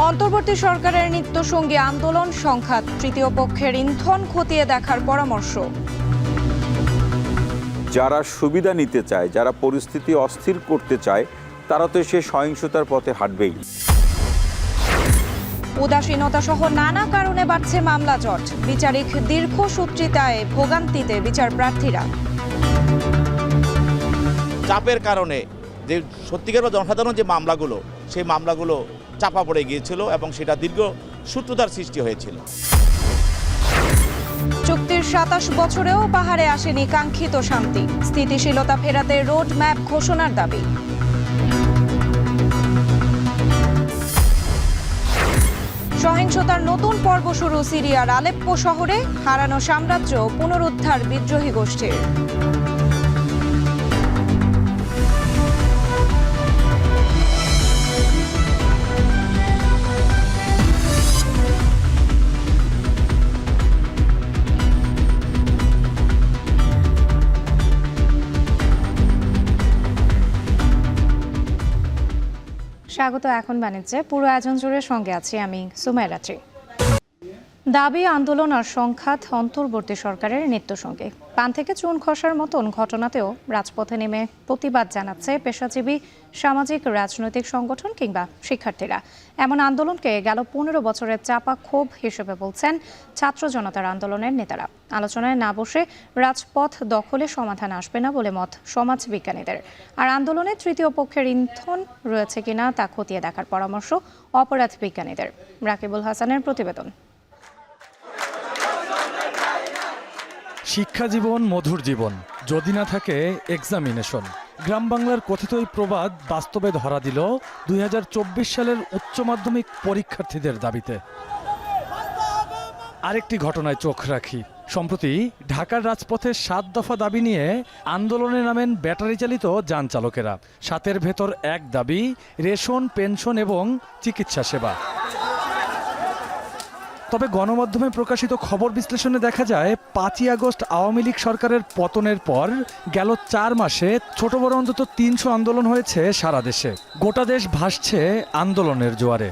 অন্তর্বর্তী সরকারের নিত্যসঙ্গী আন্দোলন সংঘাত, তৃতীয় পক্ষের ইন্ধন খতিয়ে দেখার পরামর্শ। যারা সুবিধা নিতে চায়, যারা পরিস্থিতি অস্থির করতে চায়, তারা তো সে সহিংসতার পথে হাঁটবেই। উদাসীনতা সহ নানা কারণে বাড়ছে মামলা জট, বিচারিক দীর্ঘসূত্রিতায় ভোগান্তিতে বিচার প্রার্থীরা। চাপের কারণে যে সত্যিকার জনসাধারণ যে মামলাগুলো, সেই মামলাগুলো চাপা পড়ে গিয়েছিল এবং সেটা দীর্ঘ সূত্রতার সৃষ্টি হয়েছিল। চুক্তির ২৭ বছরেও পাহাড়ে আসেনি কাঙ্ক্ষিত শান্তি, স্থিতিশীলতা ফেরাতে রোড ম্যাপ ঘোষণার দাবি। সহিংসতার নতুন পর্ব শুরু সিরিয়ার আলেপ্পো শহরে, হারানো সাম্রাজ্য পুনরুদ্ধার বিদ্রোহী গোষ্ঠীর। স্বাগত এখন বাণিজ্যে। পুরো আয়োজন জুড়ে সঙ্গে আছি আমি সুমাইয়া রাত্রি। দাবি, আন্দোলন আর সংঘাত অন্তর্বর্তী সরকারের নিত্যসঙ্গী। পান থেকে চুন খসার মতন ঘটনাতেও রাজপথে নেমে প্রতিবাদ জানাচ্ছে পেশাজীবী, সামাজিক, রাজনৈতিক সংগঠন কিংবা শিক্ষার্থীরা। এমন আন্দোলনকে গেল ১৫ বছরের চাপা ক্ষোভ হিসেবে বলছেন ছাত্র জনতার আন্দোলনের নেতারা। আলোচনায় না বসে রাজপথ দখলে সমাধান আসবে না বলে মত সমাজ বিজ্ঞানীদের। আর আন্দোলনে তৃতীয় পক্ষের ইন্ধন রয়েছে কিনা তা খতিয়ে দেখার পরামর্শ অপরাধ বিজ্ঞানীদের। রাকিবুল হাসানের প্রতিবেদন। শিক্ষা জীবন মধুর জীবন, যদি না থাকে এক্সামিনেশন। গ্রাম বাংলার কথিত এই প্রবাদ বাস্তবে ধরা দিল ২০২৪ সালের উচ্চ মাধ্যমিক পরীক্ষার্থীদের দাবিতে। আরেকটি ঘটনায় চোখ রাখি। সম্প্রতি ঢাকার রাজপথে ৭ দফা দাবি নিয়ে আন্দোলনে নামেন ব্যাটারি চালিত যান চালকেরা। ৭-এর ভেতর এক দাবি, রেশন, পেনশন এবং চিকিৎসা সেবা। তবে গণমাধ্যমে প্রকাশিত খবর বিশ্লেষণে দেখা যায় ৫ই আগস্ট আওয়ামী লীগ সরকারের পতনের পর গেল ৪ মাসে ছোট বড় অন্তত ৩০০ আন্দোলন হয়েছে সারা দেশে। গোটা দেশ ভাসছে আন্দোলনের জোয়ারে।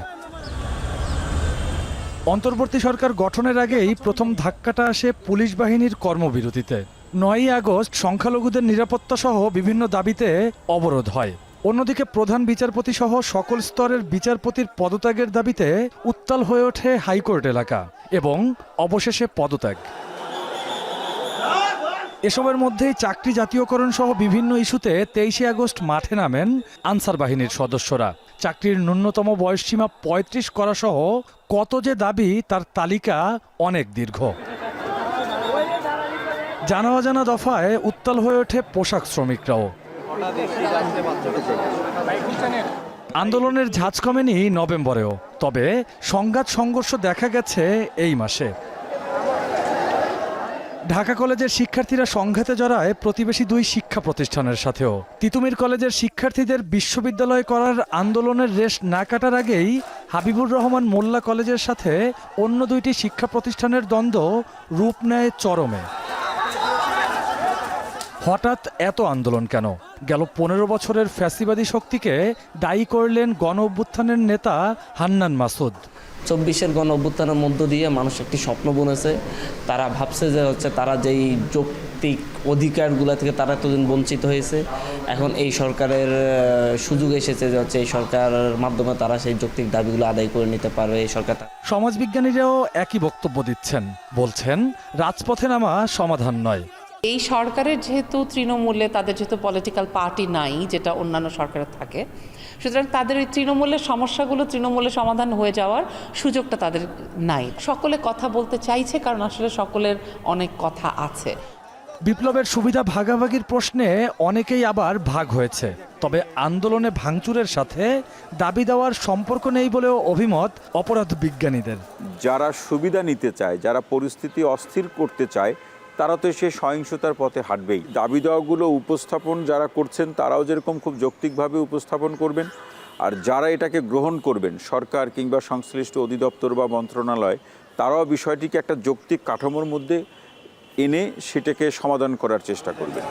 অন্তর্বর্তী সরকার গঠনের আগেই প্রথম ধাক্কাটা আসে পুলিশ বাহিনীর কর্মবিরতিতে। ৯ই আগস্ট সংখ্যালঘুদের নিরাপত্তা সহ বিভিন্ন দাবিতে অবরোধ হয়। অন্যদিকে প্রধান বিচারপতি সহ সকল স্তরের বিচারপতির পদত্যাগের দাবিতে উত্তাল হয়ে ওঠে হাইকোর্ট এলাকা এবং অবশেষে পদত্যাগ। এসবের মধ্যেই চাকরি জাতীয়করণ সহ বিভিন্ন ইস্যুতে ২৩শে আগস্ট মাঠে নামেন আনসার বাহিনীর সদস্যরা। চাকরির ন্যূনতম বয়সসীমা ৩৫ করা সহ কত যে দাবি, তার তালিকা অনেক দীর্ঘ। জানা অজানা দফায় উত্তাল হয়ে ওঠে পোশাক শ্রমিকরাও। আন্দোলনের ঝাঁজ কমেনি নভেম্বরেও, তবে সংঘাত সংঘর্ষ দেখা গেছে এই মাসে। ঢাকা কলেজের শিক্ষার্থীরা সংঘাতে জড়ায় প্রতিবেশী ২ শিক্ষা প্রতিষ্ঠানের সাথেও। তিতুমির কলেজের শিক্ষার্থীদের বিশ্ববিদ্যালয় করার আন্দোলনের রেশ না কাটার আগেই হাবিবুর রহমান মোল্লা কলেজের সাথে অন্য ২টি শিক্ষা প্রতিষ্ঠানের দ্বন্দ্ব রূপ নেয় চরমে। হঠাৎ এত আন্দোলন কেন? গেল ১৫ বছরের ফ্যাসিবাদী শক্তিকে দায়ী করলেন গণ অভ্যুত্থানের নেতা হান্নান মাসুদ। ২৪-এর গণ অভ্যুত্থানের মধ্য দিয়ে মানুষ একটি স্বপ্ন বুনেছে। তারা ভাবছে যে তারা যেই যৌক্তিক অধিকারগুলো থেকে তারা এতদিন বঞ্চিত হয়েছে, এখন এই সরকারের সুযোগ এসেছে যে এই সরকারের মাধ্যমে তারা সেই যৌক্তিক দাবিগুলো আদায় করে নিতে পারবে। এই সরকার। সমাজবিজ্ঞানীরাও একই বক্তব্য দিচ্ছেন, বলছেন রাজপথে নামা সমাধান নয়। এই সরকারের যেহেতু তৃণমূলে তাদের যেহেতু পলিটিক্যাল পার্টি নাই, যেটা অন্যান্য সরকারের থাকে, সুতরাং তাদের এই তৃণমূলের সমস্যাগুলো তৃণমূলে সমাধান হয়ে যাওয়ার সুযোগটা তাদের নাই। সকলে কথা বলতে চাইছে কারণ আসলে সকলের অনেক কথা আছে। বিপ্লবের সুবিধা ভাগাভাগির প্রশ্নে অনেকেই আবার ভাগ হয়েছে, তবে আন্দোলনে ভাঙচুরের সাথে দাবি দেওয়ার সম্পর্ক নেই বলেও অভিমত অপরাধ বিজ্ঞানীদের। যারা সুবিধা নিতে চায়, যারা পরিস্থিতি অস্থির করতে চায়, তারা তো সে সহিংসতার পথে হাঁটবেই। দাবি দেওয়াগুলো উপস্থাপন যারা করছেন তারাও যেরকম খুব যৌক্তিকভাবে উপস্থাপন করবেন, আর যারা এটাকে গ্রহণ করবেন, সরকার কিংবা সংশ্লিষ্ট অধিদপ্তর বা মন্ত্রণালয়, তারাও বিষয়টিকে একটা যৌক্তিক কাঠামোর মধ্যে এনে সেটাকে সমাধান করার চেষ্টা করবেন।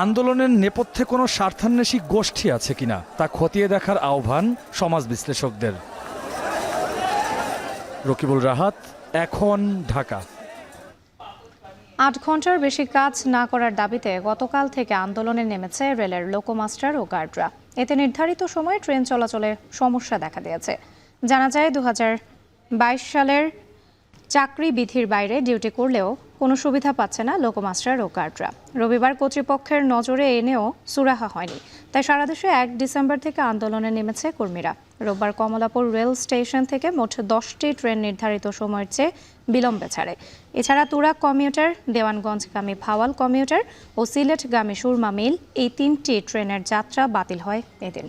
আন্দোলনের নেপথ্যে কোনো স্বার্থান্বেষী গোষ্ঠী আছে কিনা তা খতিয়ে দেখার আহ্বান সমাজ বিশ্লেষকদের। রকিবুল রাহাত, এখন, ঢাকা। ৮ ঘন্টার বেশি কাজ না করার দাবিতে গতকাল থেকে আন্দোলনে নেমেছে রেলের লোকোমাস্টার ও গার্ডরা। এতে নির্ধারিত সময়ে ট্রেন চলাচলে সমস্যা দেখা দিয়েছে। জানা যায় 2022 সালের চাকরি বিধির বাইরে ডিউটি করলেও কোনো সুবিধা পাচ্ছে না লোকোমাস্টার ও গার্ডরা। রবিবার কর্তৃপক্ষের নজরে এনেও সুরাহা হয়নি, তাই সারা দেশে 1 ডিসেম্বর থেকে আন্দোলনে নেমেছে কর্মীরা। রোববার কমলাপুর রেল স্টেশন থেকে মোট 10টি ট্রেন নির্ধারিত সময়ের চেয়ে বিলম্বে ছাড়ে। এছাড়া তুরাগ কমিউটার, দেওয়ানগঞ্জগামী ভাওয়াল কমিউটার ও সিলেটগামী সুরমা মিল, এই 3টি ট্রেনের যাত্রা বাতিল হয় এদিন।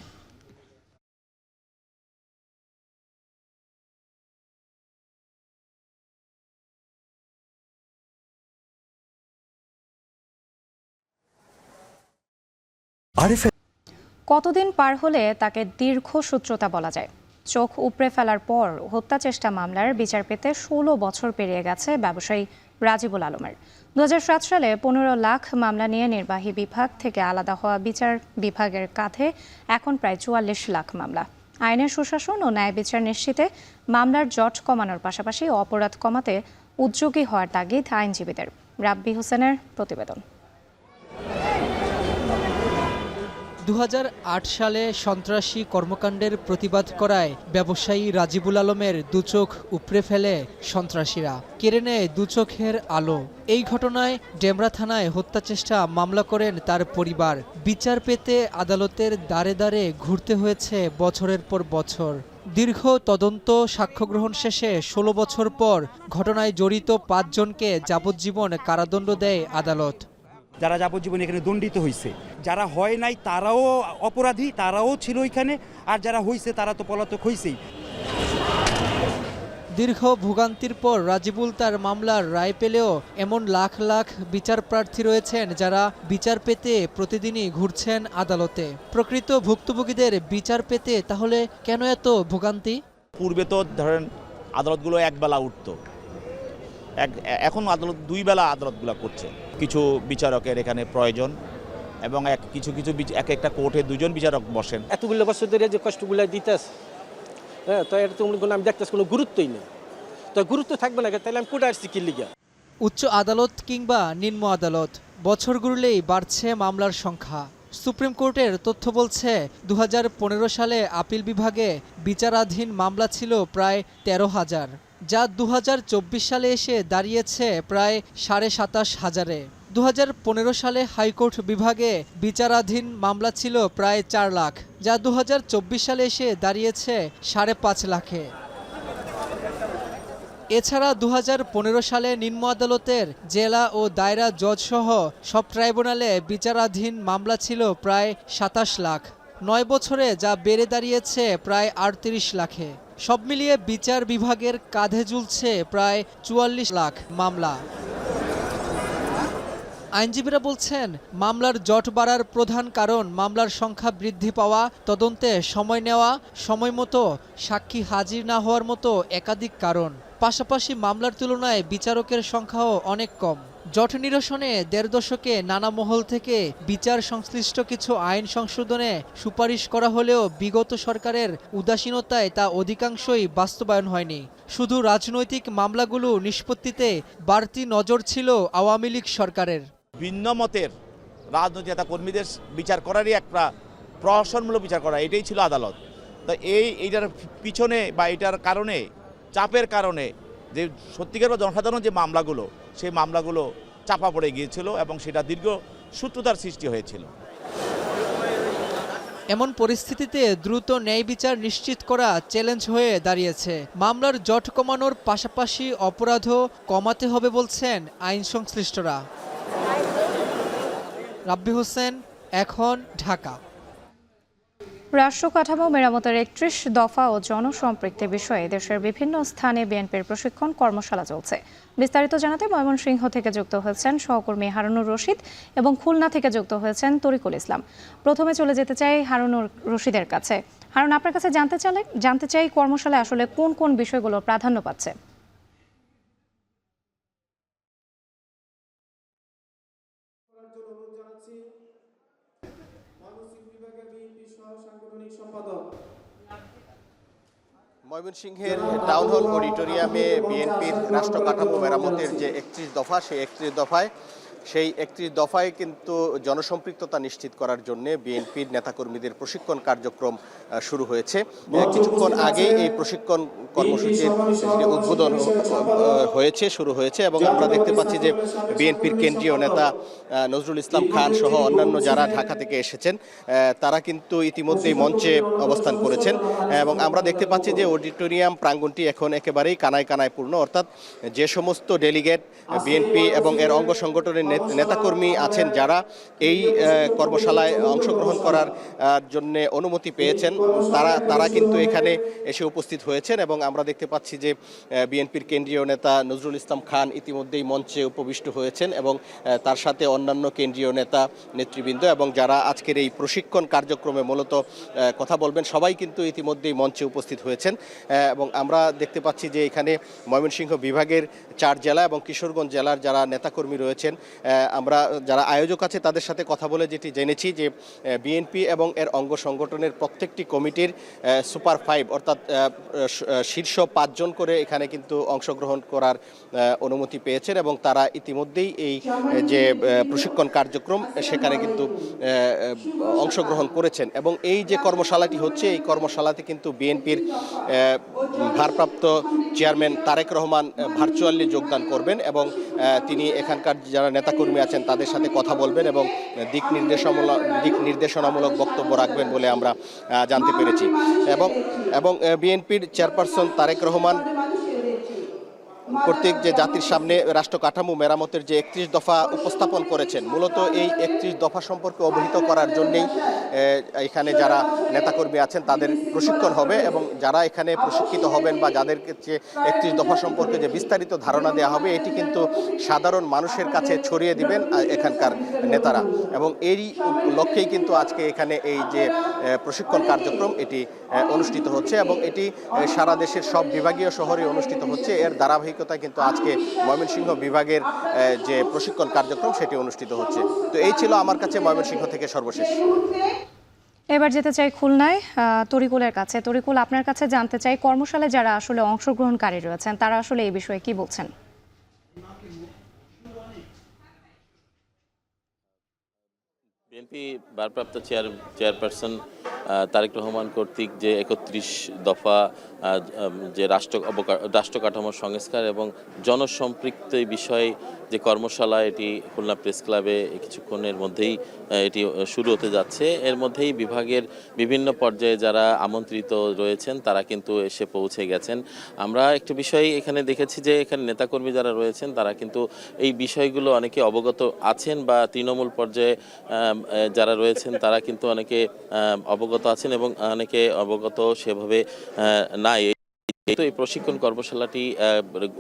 কতদিন পার হলে তাকে দীর্ঘসূত্রতা বলা যায়? চোখ উপড়ে ফেলার পর হত্যা চেষ্টা মামলার বিচার পেতে 16 বছর পেরিয়ে গেছে ব্যবসায়ী রাজিবুল আলমের। 2007 সালে 15 লাখ মামলা নিয়ে নির্বাহী বিভাগ থেকে আলাদা হওয়া বিচার বিভাগের কাঁধে এখন প্রায় 44 লাখ মামলা। আইনের সুশাসন ও ন্যায় বিচার নিশ্চিতে মামলার জট কমানোর পাশাপাশি অপরাধ কমাতে উদ্যোগী হওয়ার তাগিদ আইনজীবীদের। রাব্বি হোসেনের প্রতিবেদন। 2008 সালে সন্ত্রাসী কর্মকাণ্ডের প্রতিবাদ করায় ব্যবসায়ী রাজিবুল আলমের দুচোখ উপড়ে ফেলে সন্ত্রাসীরা, কেড়ে নেয় দুচোখের আলো। এই ঘটনায় ডেমরা থানায় হত্যাচেষ্টা মামলা করেন তার পরিবার। বিচার পেতে আদালতের দ্বারে দ্বারে ঘুরতে হয়েছে বছরের পর বছর। দীর্ঘ তদন্ত সাক্ষ্য গ্রহণ শেষে 16 বছর পর ঘটনায় জড়িত 5 জনকে যাবজ্জীবন কারাদণ্ড দেয় আদালত। যারা যাবজ্জীবন এখানে দণ্ডিত হয়েছে, যারা হয় নাই তারাও অপরাধী, তারাও ছিল এখানে, আর যারা হয়েছে তারা তো পলাতক হয়েছেই। দীর্ঘ ভোগান্তির পর রাজিবুল তার মামলার রায় পেলেও এমন লাখ লাখ বিচার প্রার্থী রয়েছেন যারা বিচার পেতে প্রতিদিনই ঘুরছেন আদালতে। প্রকৃত ভুক্তভোগীদের বিচার পেতে তাহলে কেন এত ভোগান্তি? পূর্বে তো ধরেন আদালতগুলো একবেলা উঠতো, এখন আদালত 2 বেলা আদালতগুলো করছে। কিছু বিচারকের এখানে প্রয়োজন এবং কিছু এক একটা কোর্টে 2 জন বিচারক বসেন। এতগুলো বছর ধরে যে কষ্টগুলো দিতেছে, হ্যাঁ, তো এটা তো আমি দেখতেছি কোনো গুরুত্বই নেই। তো গুরুত্ব থাকবে না, তাহলে আমি কোর্টে আসছি কি লিগা? উচ্চ আদালত কিংবা নিম্ন আদালত, বছর ঘুরলেই বাড়ছে মামলার সংখ্যা। সুপ্রিম কোর্টের তথ্য বলছে 2015 সালে আপিল বিভাগে বিচারাধীন মামলা ছিল প্রায় 13,000, যা 2024 সালে এসে দাঁড়িয়েছে প্রায় 27,500-এ। 2015 সালে হাইকোর্ট বিভাগে বিচারাধীন মামলা ছিল প্রায় 4 লাখ, যা 2024 সালে এসে দাঁড়িয়েছে 5.5 লাখে। এছাড়া 2015 সালে নিম্ন আদালতের জেলা ও দায়রা জজ সহ সব ট্রাইব্যুনালে বিচারাধীন মামলা ছিল প্রায় 27 লাখ। 9 বছরে যা বেড়ে দাঁড়িয়েছে প্রায় 38 লাখে। সব মিলিয়ে বিচার বিভাগের কাঁধে ঝুলছে প্রায় 44 লাখ মামলা। আইনজীবীরা বলছেন, মামলার জট বাড়ার প্রধান কারণ মামলার সংখ্যা বৃদ্ধি পাওয়া, তদন্তে সময় নেওয়া, সময়মতো সাক্ষী হাজির না হওয়ার মতো একাধিক কারণ। পাশাপাশি মামলার তুলনায় বিচারকের সংখ্যাও অনেক কম। জট নিরসনে 1.5 দশকে নানা মহল থেকে বিচার সংশ্লিষ্ট কিছু আইন সংশোধনে সুপারিশ করা হলেও বিগত সরকারের উদাসীনতায় তা অধিকাংশই বাস্তবায়ন হয়নি। শুধু রাজনৈতিক মামলাগুলো নিষ্পত্তিতে বাড়তি নজর ছিল আওয়ামী লীগ সরকারের। ভিন্ন মতের রাজনৈতিক নেতা কর্মীদের বিচার করারই একটা প্রহসনমূলক বিচার করা, এটাই ছিল আদালত। তো এইটার পিছনে বা এটার কারণে, চাপের কারণে যে সত্যিকার বা জনসাধারণ যে মামলাগুলো, সেই মামলাগুলো চাপা পড়ে গিয়েছিল এবং সেটা দীর্ঘ সূত্রতার সৃষ্টি হয়েছিল। এমন পরিস্থিতিতে দ্রুত ন্যায় বিচার নিশ্চিত করা চ্যালেঞ্জ হয়ে দাঁড়িয়েছে। মামলার জট কমানোর পাশাপাশি অপরাধও কমাতে হবে বলছেন আইন সংশ্লিষ্টরা। রাব্বি হোসেন, এখন, ঢাকা। রাষ্ট্র কাঠামো মেরামতের 31 দফা ও জনসম্পৃক্তি বিষয়ে দেশের বিভিন্ন স্থানে বিএনপির প্রশিক্ষণ কর্মশালা চলছে। বিস্তারিত জানাতে ময়মনসিংহ থেকে যুক্ত হয়েছেন সহকর্মী হারুনুর রশিদ এবং খুলনা থেকে যুক্ত হয়েছেন তরিকুল ইসলাম। প্রথমে চলে যেতে চাই হারুনুর রশিদের কাছে। হারুন, আপনার কাছে জানতে চাই কর্মশালায় আসলে কোন কোন বিষয়গুলো প্রাধান্য পাচ্ছে? ময়মনসিংহের টাউন হল অডিটোরিয়ামে বিএনপির রাষ্ট্র কাঠামো মেরামতের যে 31 দফা, সেই 31 দফায় কিন্তু জনসম্পৃক্ততা নিশ্চিত করার জন্য বিএনপির নেতাকর্মীদের প্রশিক্ষণ কার্যক্রম শুরু হয়েছে। কিছুক্ষণ আগে এই প্রশিক্ষণ কর্মসূচির উদ্বোধন শুরু হয়েছে এবং আমরা দেখতে পাচ্ছি যে বিএনপির কেন্দ্রীয় নেতা নজরুল ইসলাম খান সহ অন্যান্য যারা ঢাকা থেকে এসেছেন তারা কিন্তু ইতিমধ্যেই মঞ্চে অবস্থান করেছেন এবং আমরা দেখতে পাচ্ছি যে অডিটোরিয়াম প্রাঙ্গণটি এখন একেবারেই কানায় কানায় পূর্ণ, অর্থাৎ যে সমস্ত ডেলিগেট বিএনপি এবং এর অঙ্গ সংগঠনের নেতাকর্মী আছেন যারা এই কর্মশালায় অংশগ্রহণ করার জন্য অনুমতি পেয়েছেন তারা কিন্তু এখানে এসে উপস্থিত হয়েছেন এবং আমরা দেখতে পাচ্ছি যে বিএনপির কেন্দ্রীয় নেতা নজরুল ইসলাম খান ইতিমধ্যেই মঞ্চে উপবিষ্ট হয়েছেন এবং তার সাথে অন্যান্য কেন্দ্রীয় নেতা নেতৃবৃন্দ এবং যারা আজকের এই প্রশিক্ষণ কার্যক্রমে মূলত কথা বলবেন সবাই কিন্তু ইতিমধ্যেই মঞ্চে উপস্থিত হয়েছেন এবং আমরা দেখতে পাচ্ছি যে এখানে ময়মনসিংহ বিভাগের 4 জেলা এবং কিশোরগঞ্জ জেলার যারা নেতাকর্মী রয়েছেন আমরা যারা আয়োজক আছে তাদের সাথে কথা বলে যেটি জেনেছি যে বিএনপি এবং এর অঙ্গ সংগঠনের প্রত্যেকটি কমিটির সুপার 5 অর্থাৎ শীর্ষ 5 জন করে এখানে কিন্তু অংশগ্রহণ করার অনুমতি পেয়েছেন এবং তারা ইতিমধ্যেই এই যে প্রশিক্ষণ কার্যক্রম সেখানে কিন্তু অংশগ্রহণ করেছেন এবং এই যে কর্মশালাটি হচ্ছে এই কর্মশালাতে কিন্তু বিএনপির ভারপ্রাপ্ত চেয়ারম্যান তারেক রহমান ভার্চুয়ালি যোগদান করবেন এবং তিনি এখানকার যারা নেতাকর্মী আছেন তাদের সাথে কথা বলবেন এবং দিক নির্দেশনামূলক বক্তব্য রাখবেন বলে আমরা জানতে পেরেছি এবং বিএনপির চেয়ারপারসন তারেক রহমান কর্তৃক যে জাতির সামনে রাষ্ট্র কাঠামো মেরামতের যে 31 দফা উপস্থাপন করেছেন মূলত এই 31 দফা সম্পর্কে অবহিত করার জন্যই এখানে যারা নেতাকর্মী আছেন তাদের প্রশিক্ষণ হবে এবং যারা এখানে প্রশিক্ষিত হবেন বা যাদেরকে যে 31 দফা সম্পর্কে যে বিস্তারিত ধারণা দেওয়া হবে এটি কিন্তু সাধারণ মানুষের কাছে ছড়িয়ে দিবেন এখানকার নেতারা এবং এরই লক্ষ্যেই কিন্তু আজকে এখানে এই যে প্রশিক্ষণ কার্যক্রম এটি অনুষ্ঠিত হচ্ছে এবং এটি সারা দেশের সব বিভাগীয় শহরে অনুষ্ঠিত হচ্ছে। এর ধারাবাহিকতা কিন্তু আজকে ময়মনসিংহ বিভাগের যে প্রশিক্ষণ কার্যক্রম সেটি অনুষ্ঠিত হচ্ছে। তো এই ছিল আমার কাছে ময়মনসিংহ থেকে সর্বশেষ। এবার যেতে চাই খুলনায় তরিকুলের কাছে। তরিকুল, আপনার কাছে জানতে চাই কর্মশালায় যারা আসলে অংশগ্রহণকারী রয়েছেন তারা আসলে এই বিষয়ে কি বলছেন? বিএনপি ভারপ্রাপ্ত চেয়ারপারসন তারেক রহমান কর্তৃক যে 31 দফা যে রাষ্ট্র কাঠামোর সংস্কার এবং জনসম্পৃক্ত বিষয়ে যে কর্মশালা এটি খুলনা প্রেস ক্লাবে কিছুক্ষণের মধ্যেই এটি শুরু হতে যাচ্ছে। এর মধ্যেই বিভাগের বিভিন্ন পর্যায়ে যারা আমন্ত্রিত রয়েছেন তারা কিন্তু এসে পৌঁছে গেছেন। আমরা একটি বিষয় এখানে দেখেছি যে এখানে নেতাকর্মী যারা রয়েছেন তারা কিন্তু এই বিষয়গুলো অনেকে অবগত আছেন বা তৃণমূল পর্যায়ে যারা রয়েছেন তারা কিন্তু অনেকে অবগত আছেন এবং অনেকে অবগত সেভাবে নাই। তো এই প্রশিক্ষণ কর্মশালাটি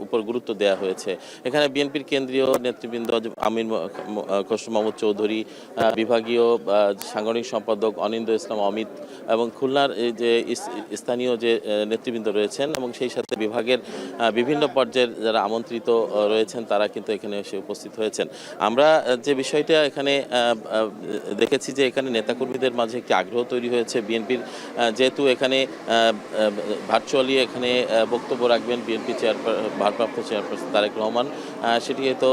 উপর গুরুত্ব দেওয়া হয়েছে। এখানে বিএনপির কেন্দ্রীয় নেতৃবৃন্দ আমির খসরু মাহমুদ চৌধুরী, বিভাগীয় সাংগঠনিক সম্পাদক অনিন্দ্য ইসলাম অমিত এবং খুলনার যে স্থানীয় যে নেতৃবৃন্দ রয়েছেন এবং সেই সাথে বিভাগের বিভিন্ন পর্যায়ের যারা আমন্ত্রিত রয়েছেন তারা কিন্তু এখানে এসে উপস্থিত হয়েছেন। আমরা যে বিষয়টা এখানে দেখেছি যে এখানে নেতাকর্মীদের মাঝে একটি আগ্রহ তৈরি হয়েছে। বিএনপির যেহেতু এখানে ভার্চুয়ালি এখানে বক্তব্য রাখবেন বিএনপি ভারপ্রাপ্ত চেয়ারপারসন তারেক রহমান, সেটি হয়তো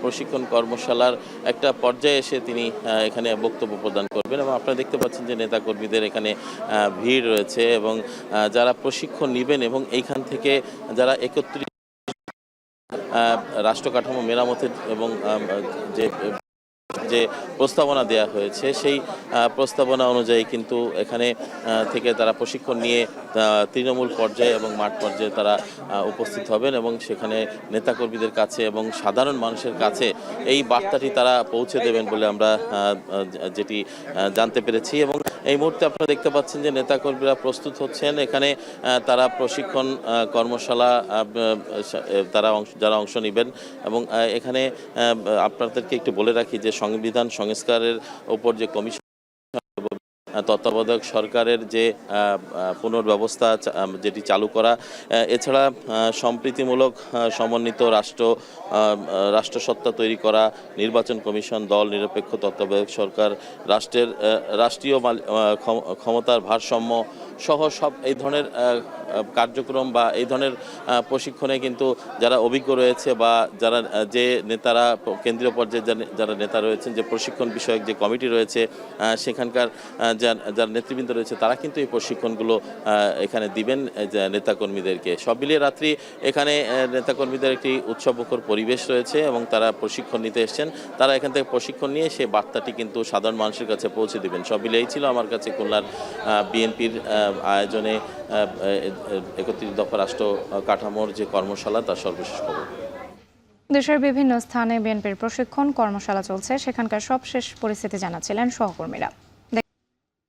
প্রশিক্ষণ কর্মশালার একটা পর্যায়ে এসে তিনি এখানে বক্তব্য প্রদান করবেন এবং আপনারা দেখতে পাচ্ছেন যে নেতাকর্মীদের এখানে ভিড় রয়েছে এবং যারা প্রশিক্ষণ নেবেন এবং এইখান থেকে যারা 31 রাষ্ট্র কাঠামো মেরামতের এবং যে প্রস্তাবনা দেয়া হয়েছে সেই প্রস্তাবনা অনুযায়ী কিন্তু এখানে থেকে তারা প্রশিক্ষণ নিয়ে তৃণমূল পর্যায়ে এবং মাঠ পর্যায়ে তারা উপস্থিত হবেন এবং সেখানে নেতাকর্মীদের কাছে এবং সাধারণ মানুষের কাছে এই বার্তাটি তারা পৌঁছে দেবেন বলে আমরা যেটি জানতে পেরেছি। এবং এই মুহূর্তে আপনারা দেখতে পাচ্ছেন যে নেতাকর্মীরা প্রস্তুত হচ্ছেন। এখানে তারা প্রশিক্ষণ কর্মশালা যারা অংশ নেবেন এবং এখানে আপনাদেরকে একটু বলে রাখি যে সংবিধান সংস্কারের উপর যে কমিশন তত্ত্বাবধায়ক সরকারের যে পুনর্ব্যবস্থা যেটি চালু করা, এছাড়া সম্প্রীতিমূলক সমন্বিত রাষ্ট্রসত্তা তৈরি করা, নির্বাচন কমিশন, দল নিরপেক্ষ তত্ত্বাবধায়ক সরকার, রাষ্ট্রীয় ক্ষমতার ভারসাম্য সহ সব এই ধরনের কার্যক্রম বা এই ধরনের প্রশিক্ষণে কিন্তু যারা অভিজ্ঞ রয়েছে বা যারা যে নেতারা কেন্দ্রীয় পর্যায়ে যারা নেতা রয়েছেন, যে প্রশিক্ষণ বিষয়ক যে কমিটি রয়েছে সেখানকার যারা নেতৃবৃন্দ রয়েছে তারা কিন্তু এই প্রশিক্ষণগুলো এখানে দিবেন নেতাকর্মীদেরকে। সব মিলিয়ে রাত্রি এখানে নেতাকর্মীদের একটি উৎসবমুখর পরিবেশ রয়েছে এবং তারা প্রশিক্ষণ নিতে এসছেন। তারা এখান থেকে প্রশিক্ষণ নিয়ে সেই বার্তাটি কিন্তু সাধারণ মানুষের কাছে পৌঁছে দেবেন। সব মিলিয়ে এই ছিল আমার কাছে খুলনার বিএনপির আয়োজনে ৩১ দফা রাষ্ট্র কাঠামোর যে কর্মশালা তার সর্বশেষ খবর। দেশের বিভিন্ন স্থানে বিএনপির প্রশিক্ষণ কর্মশালা চলছে, সেখানকার সবশেষ পরিস্থিতি জানাচ্ছিলেন সহকর্মীরা।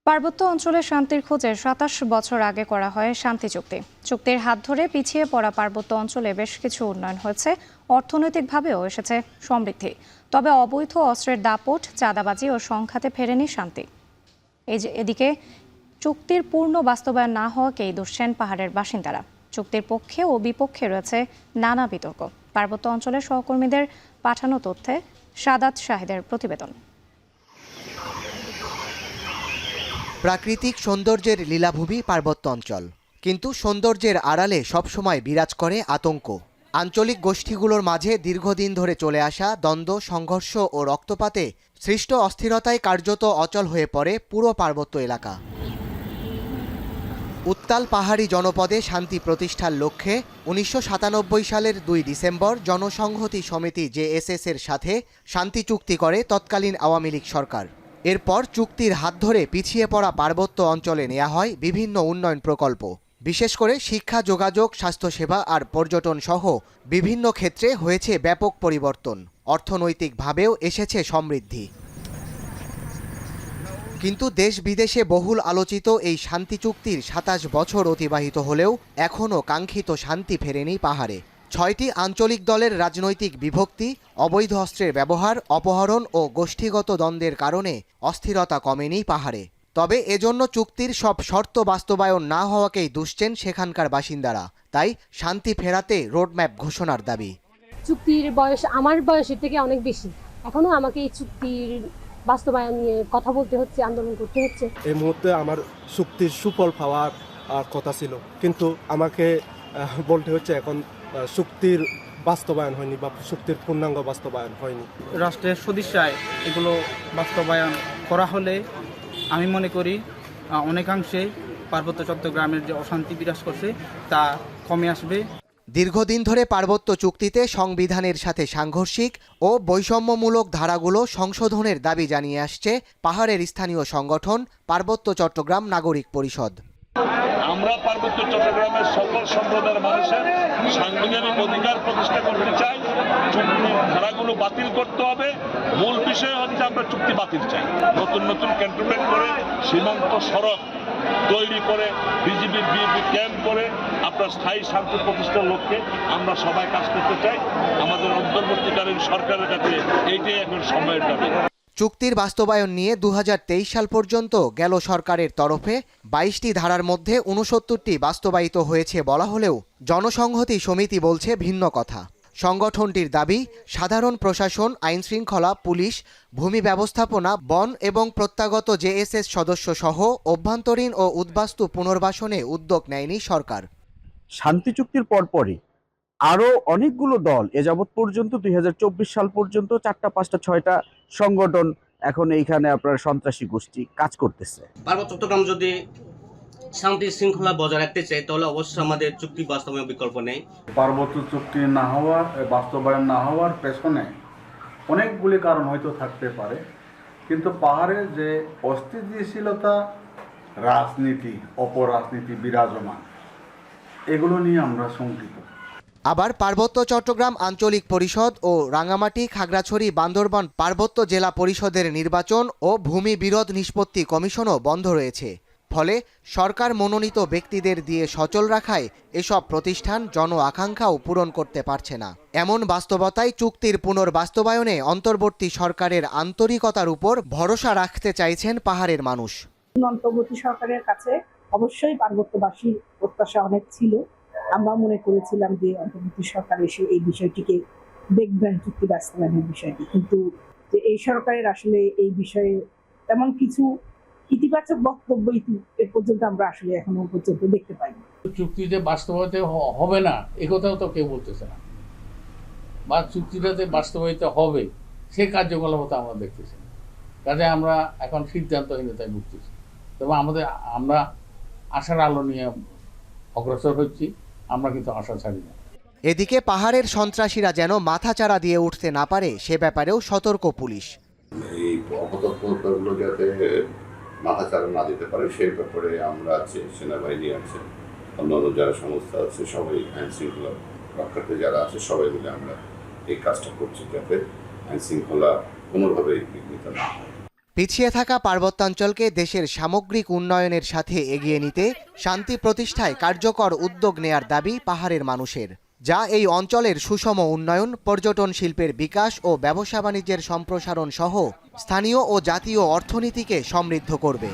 পার্বত্য অঞ্চলে শান্তির খোঁজে ২৭ বছর আগে করা হয় শান্তি চুক্তি। চুক্তির হাত ধরে পিছিয়ে পড়া পার্বত্য অঞ্চলে বেশ কিছু উন্নয়ন হয়েছে, অর্থনৈতিকভাবেও এসেছে সমৃদ্ধি। তবে অবৈধ অস্ত্রের দাপট, চাঁদাবাজি ও সংঘাতে ফেরেনি শান্তি। এদিকে চুক্তির পূর্ণ বাস্তবায়ন না হওয়াকেই দুষছেন পাহাড়ের বাসিন্দারা। চুক্তির পক্ষে ও বিপক্ষে রয়েছে নানা বিতর্ক। পার্বত্য অঞ্চলের সহকর্মীদের পাঠানো তথ্যে সাদাত শাহিদের প্রতিবেদন। প্রাকৃতিক সৌন্দর্যের লীলাভূমি পার্বত্য অঞ্চল, কিন্তু সৌন্দর্যের আড়ালে সবসময় বিরাজ করে আতঙ্ক। আঞ্চলিক গোষ্ঠীগুলোর মাঝে দীর্ঘদিন ধরে চলে আসা দ্বন্দ্ব, সংঘর্ষ ও রক্তপাতে সৃষ্ট অস্থিরতায় কার্যত অচল হয়ে পড়ে পুরো পার্বত্য এলাকা। উত্তাল পাহাড়ি জনপদে শান্তি প্রতিষ্ঠার লক্ষ্যে ১৯৯৭ সালের ২ ডিসেম্বর জনসংহতি সমিতি জেএসএস এর সাথে শান্তি চুক্তি করে তৎকালীন আওয়ামী লীগ সরকার। এরপর চুক্তির হাত ধরে পিছিয়ে পড়া পার্বত্য অঞ্চলে নেওয়া হয় বিভিন্ন উন্নয়ন প্রকল্প। বিশেষ করে শিক্ষা, যোগাযোগ, স্বাস্থ্যসেবা আর পর্যটন সহ বিভিন্ন ক্ষেত্রে হয়েছে ব্যাপক পরিবর্তন। অর্থনৈতিকভাবেও এসেছে সমৃদ্ধি। কিন্তু দেশ বিদেশে বহুল আলোচিত এই শান্তি চুক্তির ২৭ বছর অতিবাহিত হলেও এখনও কাঙ্ক্ষিত শান্তি ফেরেনি পাহাড়ে। ৬টি আঞ্চলিক দলের রাজনৈতিক বিভক্তি, অবৈধ অস্ত্রের ব্যবহার, অপহরণ ও গোষ্ঠীগত দ্বন্দ্বের কারণে অস্থিরতা কমেনি পাহাড়ে। তবে এজন্য চুক্তির সব শর্ত বাস্তবায়ন না হওয়াকেই দুষছেন সেখানকার বাসিন্দারা। তাই শান্তি ফেরাতে রোডম্যাপ ঘোষণার দাবি। চুক্তির বয়স আমার বয়সের থেকে অনেক বেশি, এখনো আমাকে এই চুক্তির বাস্তবায়ন নিয়ে কথা বলতে হচ্ছে, আন্দোলন করতে হচ্ছে। এই মুহূর্তে আমার চুক্তির সুফল পাওয়ার কথা ছিল, কিন্তু আমাকে বলতে হচ্ছে এখন চুক্তির বাস্তবায়ন হয়নি বা চুক্তির পূর্ণাঙ্গ বাস্তবায়ন হয়নি। রাষ্ট্রের সদিচ্ছায় এগুলো বাস্তবায়ন করা হলে আমি মনে করি অনেকাংশে পার্বত্য চট্টগ্রামের যে অশান্তি বিরাজ করছে তা কমে আসবে। দীর্ঘদিন ধরে পার্বত্য চুক্তিতে সংবিধানের সাথে সাংঘর্ষিক ও বৈষম্যমূলক ধারাগুলো সংশোধনের দাবি জানিয়ে আসছে পাহাড়ের স্থানীয় সংগঠন পার্বত্য চট্টগ্রাম নাগরিক পরিষদ। আমরা পার্বত্য চট্টগ্রামের সকল সম্প্রদায়ের মানুষের সাংবিধানিক অধিকার প্রতিষ্ঠা করতে চাই। চুক্তির ধারাগুলো বাতিল করতে হবে। মূল বিষয় হচ্ছে আমরা চুক্তি বাতিল চাই। নতুন নতুন ক্যান্টনমেন্ট করে, সীমান্ত সড়ক তৈরি করে, বিজিবি বিএনপি ক্যাম্প করে আপনার স্থায়ী শান্তি প্রতিষ্ঠার লক্ষ্যে আমরা সবাই কাজ করতে চাই। আমাদের অন্তর্বর্তীকালীন সরকারের কাছে এইটাই এখন সময়ের দাবি। চুক্তির বাস্তবায়ন নিয়ে ২০২৩ সাল পর্যন্ত গেল সরকারের তরফে ২২টি ধারার মধ্যে ৬৯টি বাস্তবায়িত হয়েছে বলা হলেও জনসংহতি সমিতি বলছে ভিন্ন কথা। সংগঠনটির দাবি, সাধারণ প্রশাসন, আইনশৃঙ্খলা, পুলিশ, ভূমি ব্যবস্থাপনা, বন এবং প্রত্যাগত জেএসএস সদস্য সহ অভ্যন্তরীণ ও উদ্বাস্তু পুনর্বাসনে উদ্যোগ নেয়নি সরকার। শান্তি চুক্তির পরপরই আরও অনেকগুলো দল এ যাবৎ পর্যন্ত ২০২৪ সাল পর্যন্ত ৪টা ৫টা ৬টা সংগঠন এখন এইখানে আপনার সন্ত্রাসী গোষ্ঠী কাজ করতেছে। পার্বত্য চট্টগ্রাম যদি শান্তি শৃঙ্খলা বজায় রাখতে চাই তাহলে অবশ্যই আমাদের চুক্তি বাস্তবায়নের বিকল্প নেই। পার্বত্য চুক্তি না হওয়ার, বাস্তবায়ন না হওয়ার পেছনে অনেকগুলি কারণ হয়তো থাকতে পারে, কিন্তু পাহাড়ে যে অস্থিতিশীলতা, রাজনীতি, অপরাজনীতি বিরাজমান, এগুলো নিয়ে আমরা শঙ্কিত। আবার পার্বত্য চট্টগ্রাম আঞ্চলিক পরিষদ ও রাঙামাটি, খাগড়াছড়ি, বান্দরবান পার্বত্য জেলা পরিষদের নির্বাচন ও ভূমি বিরোধ নিষ্পত্তি কমিশনও বন্ধ রয়েছে। ফলে সরকার মনোনীত ব্যক্তিদের দিয়ে সচল রাখায় এসব প্রতিষ্ঠান জন আকাঙ্ক্ষাও পূরণ করতে পারছে না। এমন বাস্তবতায় চুক্তির পুনর্বাস্তবায়নে অন্তর্বর্তী সরকারের আন্তরিকতার উপর ভরসা রাখতে চাইছেন পাহাড়ের মানুষ। অন্তর্বর্তী সরকারের কাছে অবশ্যই পার্বত্যবাসীর প্রত্যাশা অনেক ছিল। আমরা মনে করেছিলাম যে অন্তর্বর্তী সরকার এসে এই বিষয়টিকে দেখবেন, চুক্তি বাস্তবায়নের বিষয়টি, কিন্তু যে এই সরকারের আসলে এই বিষয়ে তেমন কিছু ইতিবাচক বক্তব্য এ পর্যন্ত আমরা আসলে এখনো পর্যন্ত দেখতে পাইনি। চুক্তি যে বাস্তবায়িত হবে না এ কথাও তো কেউ বলতেছে না, বা চুক্তিটা যে বাস্তবায়িত হবে সে কার্যকলাপতা আমরা দেখতেছি না। কাজে আমরা এখন সিদ্ধান্তহীনতায় ভুগতেছি, তবে আমরা আশার আলো নিয়ে অগ্রসর হচ্ছি, আমরা কিন্তু আশা ছাড়ি না। এদিকে পাহাড়ের সন্ত্রাসীরা যেন মাথাচাড়া দিয়ে উঠতে না পারে সে ব্যাপারেও সতর্ক পুলিশ। এই অপতৎপরতাগুলো যাতে মাথাচাড়া না দিতে পারে সেই ব্যাপারে আমরা আছি, সেনাবাহিনী আছে, অন্যান্য যারা সংস্থা আছে, সবাই আইন শৃঙ্খলা রক্ষার্থে যারা আছে সবাই মিলে আমরা এই কাজটা করছি যাতে আইন শৃঙ্খলা কোনোভাবেই বিঘ্নিত না হয়। পিছিয়ে থাকা পার্বত্যাঞ্চলকে দেশের সামগ্রিক উন্নয়নের সাথে এগিয়ে নিতে শান্তি প্রতিষ্ঠায় কার্যকর উদ্যোগ নেয়ার দাবি পাহাড়ের মানুষের, যা এই অঞ্চলের সুষম উন্নয়ন, পর্যটন শিল্পের বিকাশ ও ব্যবসা বাণিজ্যের সম্প্রসারণ সহ স্থানীয় ও জাতীয় অর্থনীতিকে সমৃদ্ধ করবে।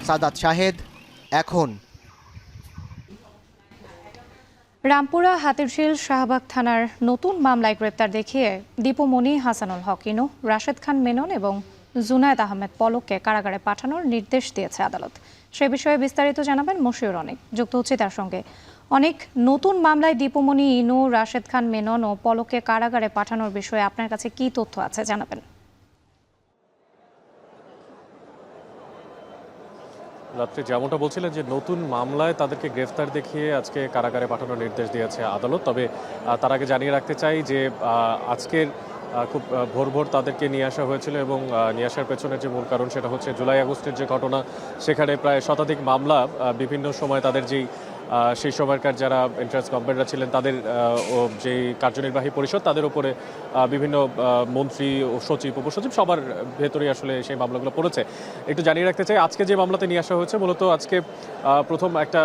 সাদাত শাহেদ, এখন। রামপুরা হাতিরঝিল শাহবাগ থানার নতুন মামলায় গ্রেপ্তার দেখিয়ে দীপুমণি, হাসানুল হক ইনু, রাশেদ খান মেনন এবং জুনায়েদ আহমেদ পলককে কারাগারে পাঠানোর নির্দেশ দিয়েছে আদালত। সে বিষয়ে বিস্তারিত জানাবেন মশিউর অনেক, যুক্ত হচ্ছে তার সঙ্গে। অনেক, নতুন মামলায় দীপুমণি, ইনু, রাশেদ খান মেনন ও পলককে কারাগারে পাঠানোর বিষয়ে আপনার কাছে কি তথ্য আছে জানাবেন। রাত্রে যেমনটা বলছিলেন যে নতুন মামলায় তাদেরকে গ্রেফতার দেখিয়ে আজকে কারাগারে পাঠানোর নির্দেশ দিয়েছে আদালত। তবে তার আগে জানিয়ে রাখতে চাই যে আজকের খুব ভোর ভোর তাদেরকে নিয়ে আসা হয়েছিল এবং নিয়ে আসার পেছনের যে মূল কারণ সেটা হচ্ছে জুলাই আগস্টের যে ঘটনা, সেখানে প্রায় শতাধিক মামলা বিভিন্ন সময় তাদের যেই সেই সময়কার যারা ইন্টারেস্ট গভর্নমেন্টরা ছিলেন তাদের যে কার্যনির্বাহী পরিষদ তাদের উপরে বিভিন্ন মন্ত্রী ও সচিব, উপসচিব সবার ভেতরেই আসলে সেই মামলাগুলো পড়েছে। একটু জানিয়ে রাখতে চাই আজকে যে মামলাতে নিয়ে আসা হয়েছে মূলত আজকে প্রথম একটা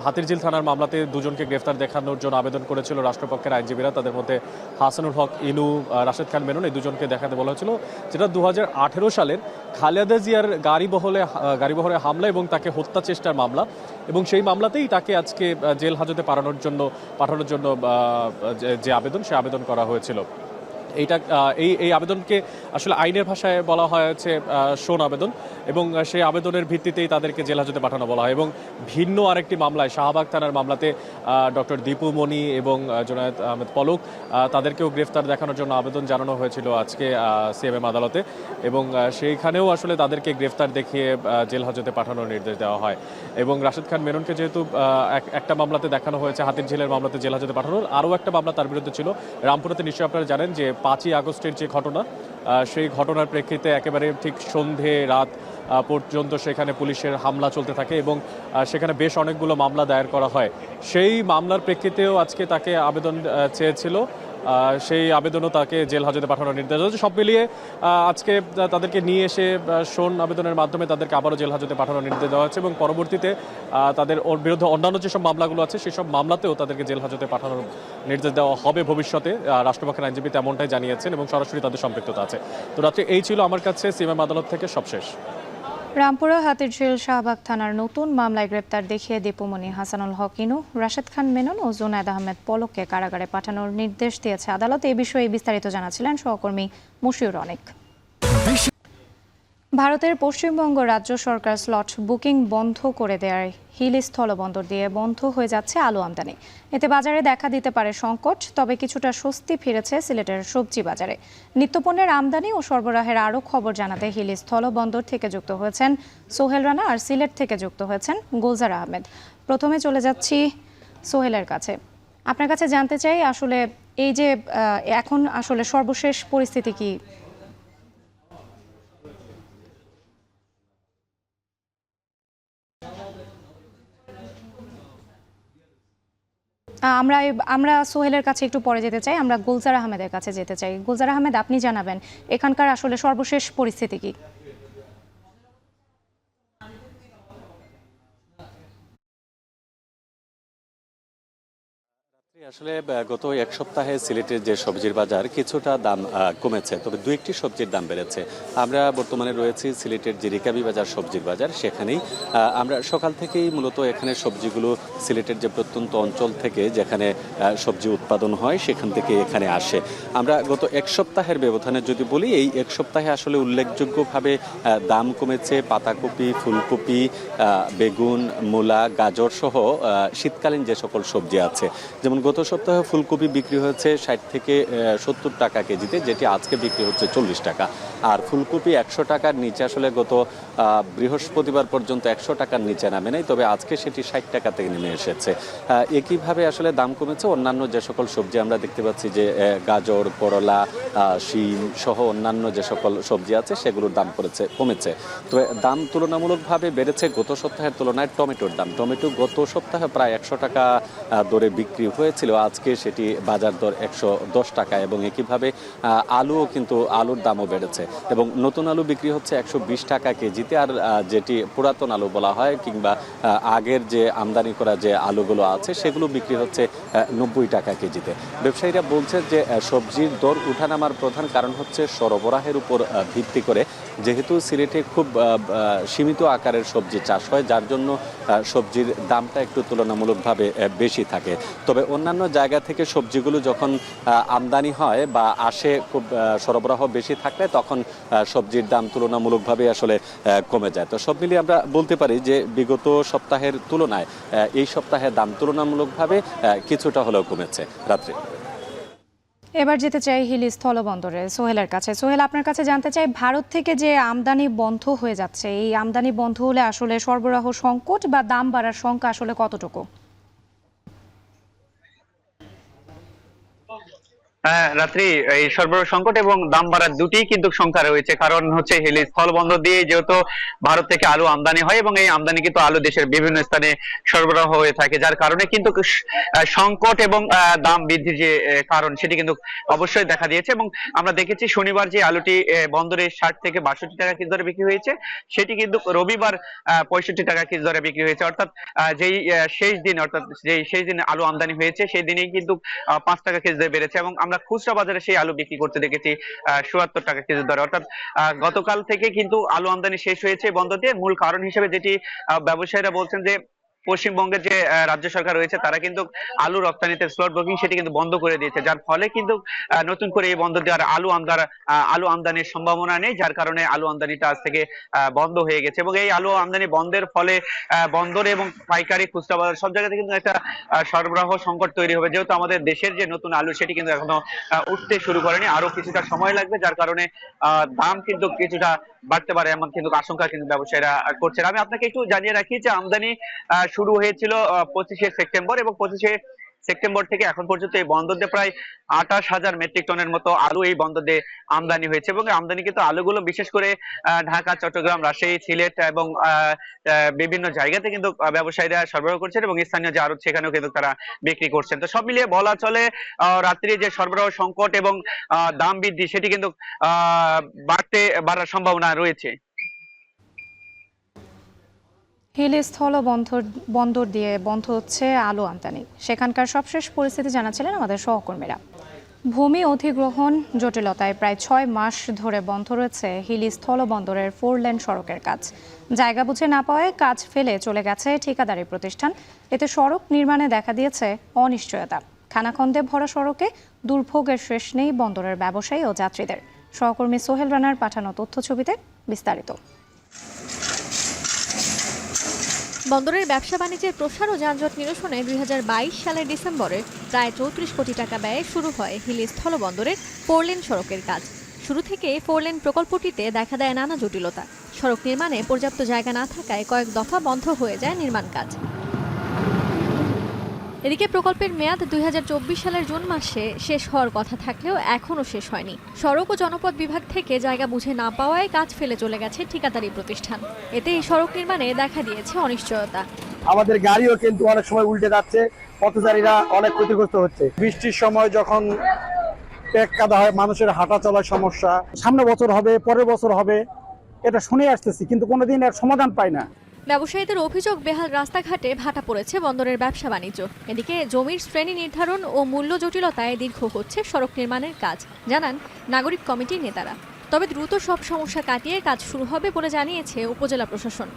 হাতিরঝিল থানার মামলাতে দুজনকে গ্রেফতার দেখানোর জন্য আবেদন করেছিল রাষ্ট্রপক্ষের আইনজীবীরা। তাদের মধ্যে হাসানুল হক ইনু, রাশেদ খান মেনন এই দুজনকে দেখাতে বলা হয়েছিল, যেটা 2018 সালের খালেদা জিয়ার গাড়িবহরে হামলা এবং তাকে হত্যা চেষ্টার মামলা, এবং সেই মামলাতেই তাকে আজকে জেল হাজতে পাঠানোর জন্য যে আবেদন, সে আবেদন করা হয়েছিল। এই আবেদনকে আসলে আইনের ভাষায় বলা হয়েছে শোন আবেদন, এবং সেই আবেদনের ভিত্তিতেই তাদেরকে জেল হাজতে পাঠানো বলা হয়। এবং ভিন্ন আরেকটি মামলায় শাহবাগ থানার মামলাতে ডক্টর দীপুমণি এবং জুনায়েদ আহমেদ পলক তাদেরকেও গ্রেফতার দেখানোর জন্য আবেদন জানানো হয়েছিল আজকে সিএমএম আদালতে, এবং সেইখানেও আসলে তাদেরকে গ্রেফতার দেখিয়ে জেল হাজতে পাঠানোর নির্দেশ দেওয়া হয়। এবং রাশেদ খান মেননকে যেহেতু একটা মামলাতে দেখানো হয়েছে হাতিরঝিলের মামলাতে জেল হাজতে পাঠানোর, আরও একটা মামলা তার বিরুদ্ধে ছিল রামপুরাতে। নিশ্চয়ই আপনারা জানেন যে 5ই আগস্টের যে ঘটনা, সেই ঘটনার প্রেক্ষিতে একেবারে ঠিক সন্ধে রাত পর্যন্ত সেখানে পুলিশের হামলা চলতে থাকে এবং সেখানে বেশ অনেকগুলো মামলা দায়ের করা হয়। সেই মামলার প্রেক্ষিতেও আজকে তাকে আবেদন চেয়েছিল, সেই আবেদনও তাকে জেল হাজতে পাঠানোর নির্দেশ হয়েছে। সব মিলিয়ে আজকে তাদেরকে নিয়ে এসে শোন আবেদনের মাধ্যমে তাদেরকে আবারও জেল হাজতে পাঠানোর নির্দেশ দেওয়া হয়েছে, এবং পরবর্তীতে তাদের বিরুদ্ধে অন্যান্য যেসব মামলাগুলো আছে সেসব মামলাতেও তাদেরকে জেল হাজতে পাঠানোর নির্দেশ দেওয়া হবে ভবিষ্যতে। রাষ্ট্রপক্ষের আইনজীবী তেমনটাই জানিয়েছেন এবং সরাসরি তাদের সম্পৃক্ততা আছে। তো রাত্রে এই ছিল আমার কাছে সিএমএম আদালত থেকে সবশেষ। রামপুরা হাতিরঝিল শাহবাগ থানার নতুন মামলায় গ্রেপ্তার দেখিয়ে দীপুমণি, হাসানুল হক ইনু, রাশেদ খান মেনন ও জুনায়েদ আহমেদ পলককে কারাগারে পাঠানোর নির্দেশ দিয়েছে আদালত। এই বিষয়ে বিস্তারিত জানাচ্ছিলেন সহকর্মী মশিউর অনেক। ভারতের পশ্চিমবঙ্গ রাজ্য সরকার স্লট বুকিং বন্ধ করে দেওয়ায় হিল স্থলবন্দর দিয়ে বন্ধ হয়ে যাচ্ছে আলু আমদানি। এতে বাজারে দেখা দিতে পারে সংকট, তবে কিছুটা স্বস্তি ফিরেছে সিলেটের সবজি বাজারে। নিত্যপণ্যের আমদানি ও সরবরাহের আরও খবর জানাতে হিল স্থলবন্দর থেকে যুক্ত হয়েছেন সোহেল রানা, আর সিলেট থেকে যুক্ত হয়েছেন গুলজার আহমেদ। প্রথমে চলে যাচ্ছি সোহেলের কাছে। আপনার কাছে জানতে চাই আসলে এই যে এখন আসলে সর্বশেষ পরিস্থিতি কি? আমরা সোহেলের কাছে একটু পরে যেতে চাই, আমরা গুলজার আহমেদের কাছে যেতে চাই। গুলজার আহমেদ, আপনি জানাবেন এখানকার আসলে সর্বশেষ পরিস্থিতি কি? আসলে গত এক সপ্তাহে সিলেটের যে সবজির বাজার কিছুটা দাম কমেছে, তবে দু একটি সবজির দাম বেড়েছে। আমরা বর্তমানে রয়েছি সিলেটের যে রিকাবি বাজার সবজির বাজার, সেখানেই আমরা সকাল থেকেই মূলত এখানে সবজিগুলো সিলেটের যে প্রত্যন্ত অঞ্চল থেকে যেখানে সবজি উৎপাদন হয় সেখান থেকে এখানে আসে। আমরা গত এক সপ্তাহের ব্যবধানে যদি বলি, এই এক সপ্তাহে আসলে উল্লেখযোগ্যভাবে দাম কমেছে পাতাকপি, ফুলকপি, বেগুন, মূলা, গাজর সহ শীতকালীন যে সকল সবজি আছে। যেমন গত সপ্তাহে ফুলকপি বিক্রি হয়েছে 60 থেকে 70 টাকা কেজিতে, যেটি আজকে বিক্রি হচ্ছে 40 টাকা। আর ফুলকপি 100 টাকার নিচে আসলে গত বৃহস্পতিবার পর্যন্ত 100 টাকার নিচে নামে নাই, তবে আজকে সেটি 60 টাকা থেকে নেমে এসেছে। একইভাবে আসলে দাম কমেছে অন্যান্য যে সকল সবজি আমরা দেখতে পাচ্ছি, যে গাজর, করলা, শিম সহ অন্যান্য যে সকল সবজি আছে সেগুলোর দাম কমেছে। তবে দাম তুলনামূলকভাবে বেড়েছে গত সপ্তাহের তুলনায় টমেটোর দাম। টমেটো গত সপ্তাহে প্রায় 100 টাকা দরে বিক্রি হয়েছিল, আজকে সেটি বাজার দর 110 টাকা। এবং একইভাবে আলুও কিন্তু আলুর দামও বেড়েছে এবং নতুন আলু বিক্রি হচ্ছে 120 টাকা কেজিতে। আর যেটি পুরাতন আলু বলা হয় কিংবা আগের যে আমদানি করা যে আলুগুলো আছে সেগুলো বিক্রি হচ্ছে 90 টাকা কেজিতে। ব্যবসায়ীরা বলছে যে সবজির দর উঠানামার প্রধান কারণ হচ্ছে সরবরাহের উপর ভিত্তি করে, যেহেতু সিলেটে খুব সীমিত আকারের সবজি চাষ হয়, যার জন্য সবজির দামটা একটু তুলনামূলকভাবে বেশি থাকে। তবে অন্যান্য জায়গা থেকে সবজিগুলো যখন আমদানি হয় বা আসে, খুব সরবরাহ বেশি থাকলে তখন সবজির দাম তুলনামূলকভাবে আসলে কমে যায়। তো সব মিলিয়ে আমরা বলতে পারি যে বিগত সপ্তাহের তুলনায় এই সপ্তাহে দাম তুলনামূলকভাবে কিছুটা হলেও কমেছে। রাত্রে এবার যেতে চাই হিলি স্থলবন্দরে সোহেলের কাছে। সোহেল, আপনার কাছে জানতে চাই, ভারত থেকে যে আমদানি বন্ধ হয়ে যাচ্ছে, এই আমদানি বন্ধ হলে আসলে সরবরাহ সংকট বা দাম বাড়ার শঙ্কা আসলে কতটুকু? রাত্রি এই সরবরাহ সংকট এবং দাম বাড়ার দুটিই কিন্তু সংখ্যা রয়েছে। কারণ হচ্ছে হিলি স্থলবন্দর দিয়ে যেহেতু ভারত থেকে আলু আমদানি হয় এবং এই আমদানি কিন্তু আলু দেশের বিভিন্ন স্থানে সরবরাহ হয়ে থাকে, যার কারণে কিন্তু সংকট এবং দাম বৃদ্ধির যে কারণ সেটি কিন্তু অবশ্যই দেখা দিয়েছে। এবং আমরা দেখেছি শনিবার যে আলুটি বন্দরে 60 থেকে 62 টাকা কেজি দরে বিক্রি হয়েছে, সেটি কিন্তু রবিবার 65 টাকা কেজি দরে বিক্রি হয়েছে। অর্থাৎ যেই শেষ দিন আলু আমদানি হয়েছে সেই দিনেই কিন্তু 5 টাকা কেজি দরে বেড়েছে। এবং আমরা খুচরা বাজারে সেই আলু বিক্রি করতে দেখেছি ৭৪ টাকা কেজি দরে। অর্থাৎ গতকাল থেকে কিন্তু আলু আমদানি শেষ হয়েছে বন্দর দিয়ে। মূল কারণ হিসেবে যেটি ব্যবসায়ীরা বলছেন যে পশ্চিমবঙ্গের যে রাজ্য সরকার রয়েছে তারা কিন্তু আলু রপ্তানিতে স্লট বুকিং সেটি কিন্তু বন্ধ করে দিয়েছে, যার ফলে কিন্তু নতুন করে এই বন্দর দিয়ে আলু আমদানির সম্ভাবনা নেই, যার কারণে আলু আমদানিটা আজ থেকে বন্ধ হয়ে গেছে। এবং এই আলু আমদানি বন্ধের ফলে বন্দরে এবং পাইকারি খুচরা বাজার সব জায়গাতে কিন্তু একটা সরবরাহ সংকট তৈরি হবে, যেহেতু আমাদের দেশের যে নতুন আলু সেটি কিন্তু এখনো উঠতে শুরু করেনি, আরো কিছুটা সময় লাগবে, যার কারণে দাম কিন্তু কিছুটা বাড়তে পারে এমন কিন্তু আশঙ্কা কিন্তু ব্যবসায়ীরা করছেন। আমি আপনাকে একটু জানিয়ে রাখি যে আমদানি শুরু হয়েছিল 25শে সেপ্টেম্বর এবং 25শে সেপ্টেম্বর থেকে এখন পর্যন্ত এই বন্দর দিয়ে প্রায় ২৮,০০০ মেট্রিক টনের মতো আলু এই বন্দর দিয়ে আমদানি হয়েছে। এবং আমদানি কিন্তু আলুগুলো বিশেষ করে ঢাকা, চট্টগ্রাম, রাজশাহী, সিলেট এবং বিভিন্ন জায়গাতে কিন্তু ব্যবসায়ীরা সরবরাহ করছেন এবং স্থানীয় যে আড়ত সেখানেও কিন্তু তারা বিক্রি করছেন। তো সব মিলিয়ে বলা চলে রাত্রি যে সরবরাহ সংকট এবং দাম বৃদ্ধি সেটি কিন্তু বাড়ার সম্ভাবনা রয়েছে। হিলি স্থল বন্দর দিয়ে বন্ধ হচ্ছে আলু আমদানি, সেখানকার সবশেষ পরিস্থিতি জানাচ্ছিলেন আমাদের সহকর্মীরা। ভূমি অধিগ্রহণ জটিলতায় প্রায় 6 মাস ধরে বন্ধ রয়েছে হিলি স্থল বন্দরের 4 লেন সড়কের কাজ। জায়গা বুঝে না পাওয়ায় কাজ ফেলে চলে গেছে ঠিকাদারি প্রতিষ্ঠান। এতে সড়ক নির্মাণে দেখা দিয়েছে অনিশ্চয়তা। খানাখন্দে ভরা সড়কে দুর্ভোগের শেষ নেই বন্দরের ব্যবসায়ী ও যাত্রীদের। সহকর্মী সোহেল রানার পাঠানো তথ্য ছবিতে বিস্তারিত। বন্দরের ব্যবসা বাণিজ্যের প্রসার ও যানজট নিরসনে 2022 সালের ডিসেম্বরে প্রায় 34 কোটি টাকা ব্যয়ে শুরু হয় হিলি স্থলবন্দরের 4 লেন সড়কের কাজ। শুরু থেকে 4 লেন প্রকল্পটিতে দেখা দেয় নানা জটিলতা। সড়ক নির্মাণে পর্যাপ্ত জায়গা না থাকায় কয়েক দফা বন্ধ হয়ে যায় নির্মাণ কাজ। এদিকে প্রকল্পের মেয়াদ 2024 সালের জুন মাসে শেষ হওয়ার কথা থাকলেও এখনও শেষ হয়নি। সড়ক ও জনপথ বিভাগ থেকে জায়গা বুঝে না পাওয়ায় কাজ ফেলে চলে গেছে ঠিকাদারি প্রতিষ্ঠান। এতে এই সড়ক নির্মাণে দেখা দিয়েছে অনিশ্চয়তা। আমাদের গাড়িও কিন্তু অনেক সময় উল্টে যাচ্ছে, পথচারীরা অনেক ক্ষতিগ্রস্ত হচ্ছে। বৃষ্টির সময় যখন পেক কাদা হয়, মানুষের হাঁটা চলার সমস্যা। সামনে বছর হবে, পরের বছর হবে, এটা শুনে আসতেছি কিন্তু কোনোদিন এর সমাধান পাই না। ব্যবসায়ীদের অভিযোগ, বেহাল রাস্তাঘাটে ভাটা পড়েছে বন্দরের ব্যবসা বাণিজ্য। এদিকে জমির শ্রেণী নির্ধারণ ও মূল্য জটিলতায় দীর্ঘ হচ্ছে সড়ক নির্মাণের কাজ, জানান নাগরিক কমিটির নেতারা। তবে দ্রুত সব সমস্যা কাটিয়ে কাজ শুরু হবে বলে জানিয়েছে উপজেলা প্রশাসন।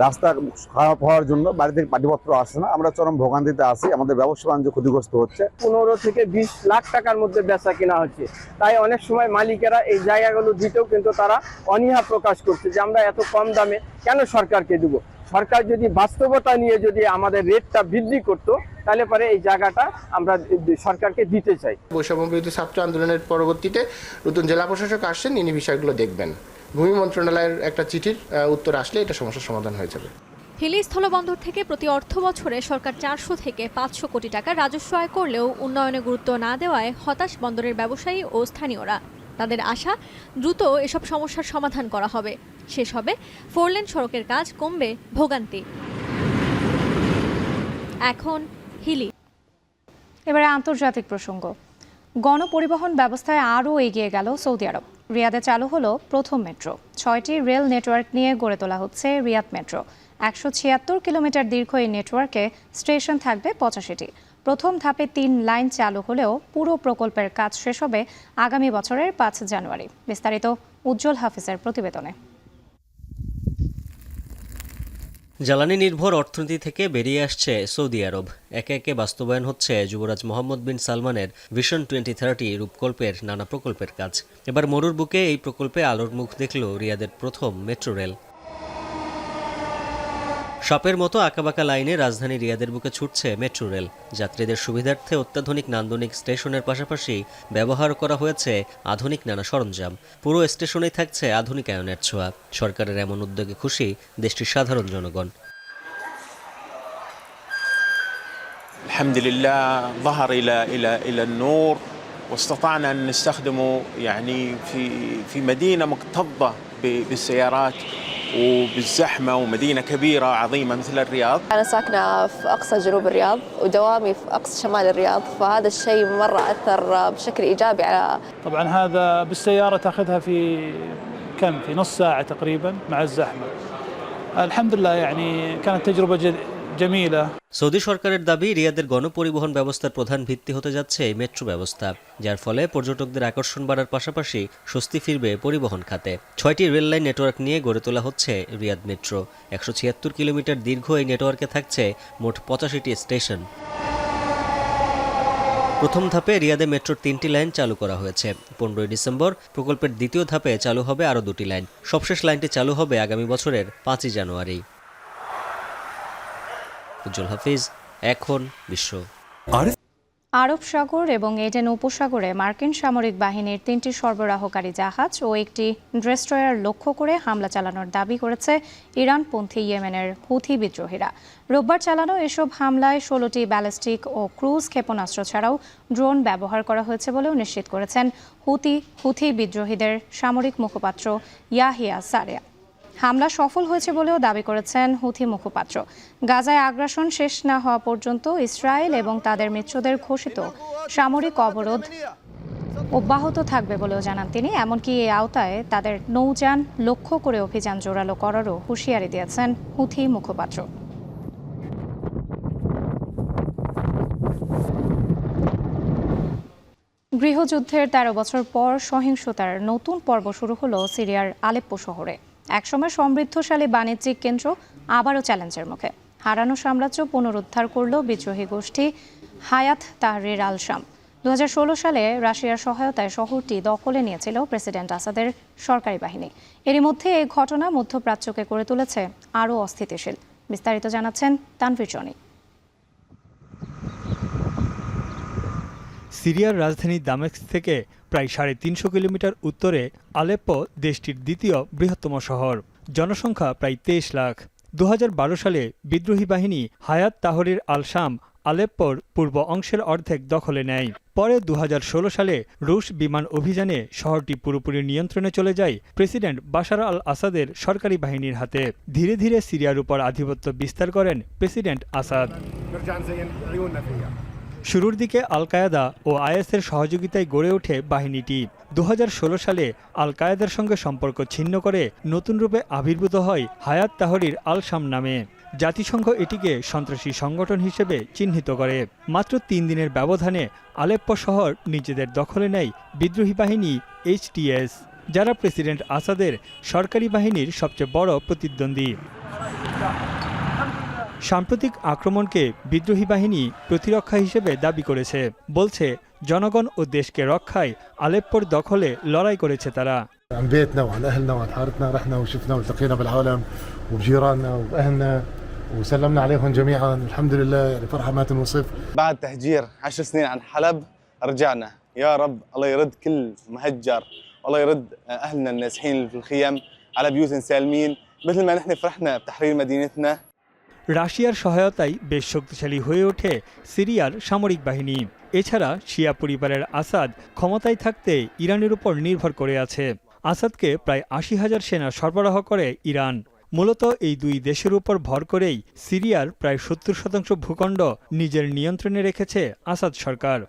রাস্তা খারাপ হওয়ার জন্য বাড়ি থেকে পাটিপত্র আসে না, আমরা চরম ভোগান্তিতে আছি, আমাদের ব্যবসা বাণিজ্য ক্ষতিগ্রস্ত হচ্ছে। 15 থেকে 20 লাখ টাকার মধ্যে বেচা কিনা হচ্ছে, তাই অনেক সময় মালিকেরা এই জায়গাগুলো দিতেও কিন্তু তারা অনীহা প্রকাশ করছে যে আমরা এত কম দামে কেন সরকারকে দেব। সরকার যদি বাস্তবতা নিয়ে যদি আমাদের রেটটা বৃদ্ধি করত, তাহলে পরে এই জায়গাটা আমরা সরকারকে দিতে চাই। বৈষম্য বিরোধী ছাত্র আন্দোলনের পরবর্তীতে নতুন জেলা প্রশাসক আসছেন, ইনি বিষয়গুলো দেখবেন। ভূমি মন্ত্রণালয়ের একটা চিঠির উত্তর আসলে এটা সমস্যার সমাধান হয়ে যাবে। হিলি স্থলবন্দর থেকে প্রতি অর্থ বছরে সরকার 400 থেকে 500 কোটি টাকা রাজস্ব আয় করলেও উন্নয়নে গুরুত্ব না দেওয়ায় হতাশ বন্দরের ব্যবসায়ী ও স্থানীয়রা। তাদের আশা, দ্রুত এসব সমস্যার সমাধান করা হবে, শেষ হবে 4 লেন সড়কের কাজ, কমবে ভোগান্তি। এখন হিলি। এবারে আন্তর্জাতিক প্রসঙ্গ। গণপরিবহন ব্যবস্থায় আরও এগিয়ে গেল সৌদি আরব। রিয়াদে চালু হলো প্রথম মেট্রো। 6টি রেল নেটওয়ার্ক নিয়ে গড়ে তোলা হচ্ছে রিয়াদ মেট্রো। 176 কিলোমিটার দীর্ঘ এই নেটওয়ার্কে স্টেশন থাকবে 85টি। প্রথম ধাপে 3 লাইন চালু হলেও পুরো প্রকল্পের কাজ শেষ হবে আগামী বছরের 5 জানুয়ারি। বিস্তারিত উজ্জ্বল হাফিজের প্রতিবেদনে। জ্বালানি নির্ভর অর্থনীতি থেকে বেরিয়ে আসছে সৌদি আরব। একে একে বাস্তবায়ন হচ্ছে যুবরাজ মোহাম্মদ বিন সালমানের ভিশন 2030 রূপকল্পের নানা প্রকল্পের কাজ। এবার মরুর বুকে এই প্রকল্পে আলোর মুখ দেখল রিয়াদের প্রথম মেট্রো রেল। সাপের মতো আঁকাবাঁকা লাইনে রাজধানী রিয়াদের বুকে ছুটছে মেট্রো রেল। যাত্রীদের সুবিধার্থে অত্যাধুনিক নান্দনিক স্টেশনের পাশাপাশি ব্যবহার করা হয়েছে আধুনিক নানা সরঞ্জাম। পুরো স্টেশনেই থাকছে আধুনিকায়নের ছোঁয়া। সরকারের এমন উদ্যোগে খুশি দেশটির সাধারণ জনগণ। আলহামদুলিল্লাহ ظهر الى النور واستطعنا ان نستخدمه يعني في مدينه مكتظه بالسيارات وبالزحمة ومدينة كبيرة عظيمة مثل الرياض. أنا ساكنة في أقصى جنوب الرياض ودوامي في أقصى شمال الرياض، فهذا الشيء مرة أثر بشكل إيجابي على. طبعا هذا بالسيارة تأخذها في نص ساعة تقريبا مع الزحمة. الحمد لله يعني كانت تجربة جميلة. সৌদি সরকারের দাবি, রিয়াদের গণপরিবহন ব্যবস্থার প্রধান ভিত্তি হতে যাচ্ছে এই মেট্রো ব্যবস্থা, যার ফলে পর্যটকদের আকর্ষণ বাড়ার পাশাপাশি স্বস্তি ফিরবে পরিবহন খাতে। 6টি রেল লাইন নেটওয়ার্ক নিয়ে গড়ে তোলা হচ্ছে রিয়াদ মেট্রো। 176 কিলোমিটার দীর্ঘ এই নেটওয়ার্কে থাকছে মোট 85টি স্টেশন। প্রথম ধাপে রিয়াদে মেট্রোর 3টি লাইন চালু করা হয়েছে। 15 ডিসেম্বর প্রকল্পের দ্বিতীয় ধাপে চালু হবে আরও 2টি লাইন। সবশেষ লাইনটি চালু হবে আগামী বছরের 5 জানুয়ারি। উজ্জ্বল হাফিজ, এখন বিশ্ব। আরব সাগর এবং এডেন উপসাগরে মার্কিন সামরিক বাহিনীর 3টি সরবরাহকারী জাহাজ ও একটি ডেস্ট্রয়ার লক্ষ্য করে হামলা চালানোর দাবি করেছে ইরানপন্থী ইয়েমেনের হুথি বিদ্রোহীরা। রোববার চালানো এসব হামলায় 16টি ব্যালিস্টিক ও ক্রুজ ক্ষেপণাস্ত্র ছাড়াও ড্রোন ব্যবহার করা হয়েছে বলেও নিশ্চিত করেছেন হুথি বিদ্রোহীদের সামরিক মুখপাত্র ইয়াহিয়া সারেয়া। হামলা সফল হয়েছে বলেও দাবি করেছেন হুথি মুখপাত্র। গাজায় আগ্রাসন শেষ না হওয়া পর্যন্ত ইসরায়েল এবং তাদের মিত্রদের ঘোষিত সামরিক অবরোধ অব্যাহত থাকবে বলেও জানান তিনি। এমনকি এই আওতায় তাদের নৌযান লক্ষ্য করে অভিযান জোরালো করারও হুঁশিয়ারি দিয়েছেন হুথি মুখপাত্র। গৃহযুদ্ধের 13 বছর পর সহিংসতার নতুন পর্ব শুরু হলো সিরিয়ার আলেপ্পো শহরে। একসময় সমৃদ্ধশালী বাণিজ্যিক কেন্দ্র আবারও চ্যালেঞ্জের মুখে। হারানো সাম্রাজ্য পুনরুদ্ধার করল বিদ্রোহী গোষ্ঠী হায়াত তাহরির আল শাম। 2016 সালে রাশিয়ার সহায়তায় শহরটি দখলে নিয়েছিল প্রেসিডেন্ট আসাদের সরকারি বাহিনী। এরই মধ্যে এই ঘটনা মধ্যপ্রাচ্যকে করে তুলেছে আরও অস্থিতিশীল। বিস্তারিত জানাচ্ছেন তানভীর জনি। সিরিয়ার রাজধানী দামেস্ক থেকে প্রায় 350 কিলোমিটার উত্তরে আলেপ্পো দেশটির দ্বিতীয় বৃহত্তম শহর। জনসংখ্যা প্রায় 23 লাখ। 2012 সালে বিদ্রোহী বাহিনী হায়াত তাহরির আল শাম আলেপ্পোর পূর্ব অংশের অর্ধেক দখলে নেয়। পরে 2016 সালে রুশ বিমান অভিযানে শহরটি পুরোপুরি নিয়ন্ত্রণে চলে যায় প্রেসিডেন্ট বাশার আল আসাদের সরকারি বাহিনীর হাতে। ধীরে ধীরে সিরিয়ার উপর আধিপত্য বিস্তার করেন প্রেসিডেন্ট আসাদ। শুরুর দিকে আল কায়েদা ও আইএসের সহযোগিতায় গড়ে ওঠে বাহিনীটি। 2016 সালে আল কায়েদার সঙ্গে সম্পর্ক ছিন্ন করে নতুন রূপে আবির্ভূত হয় হায়াত তাহরির আল শাম নামে। জাতিসংঘ এটিকে সন্ত্রাসী সংগঠন হিসেবে চিহ্নিত করে। মাত্র 3 দিনের ব্যবধানে আলেপ্পো শহর নিজেদের দখলে নেয় বিদ্রোহী বাহিনী HTS, যারা প্রেসিডেন্ট আসাদের সরকারি বাহিনীর সবচেয়ে বড় প্রতিদ্বন্দ্বী। সাম্প্রতিক আক্রমণকে বিদ্রোহী বাহিনী প্রতিরক্ষা হিসেবে দাবি করেছে। বলছে জনগণ ও দেশকে রক্ষায় আলেপ্পোর দখলে লড়াই করেছে তারা। عن بيتنا وعن اهلنا وعن حارتنا رحنا وشفنا والتقينا بالعالم وبجيراننا وباهلنا وسلمنا عليهم جميعا الحمد لله يعني فرحه ما تنوصف. بعد تهجير 10 سنين عن حلب رجعنا يا رب الله يرد كل مهجر والله يرد اهلنا النازحين في الخيم على بيوت سالمين مثل ما نحن فرحنا بتحرير مدينتنا. রাশিয়ার সহায়তায় বেশ শক্তিশালী হয়ে ওঠে সিরিয়ার সামরিক বাহিনী। এছাড়া শিয়া পরিবারের আসাদ ক্ষমতায় থাকতে ইরানের উপর নির্ভর করে আছে। আসাদকে প্রায় 80,000 সেনা সরবরাহ করে ইরান। মূলত এই দুই দেশের উপর ভর করেই সিরিয়ার প্রায় 70% ভূখণ্ড নিজের নিয়ন্ত্রণে রেখেছে আসাদ সরকার।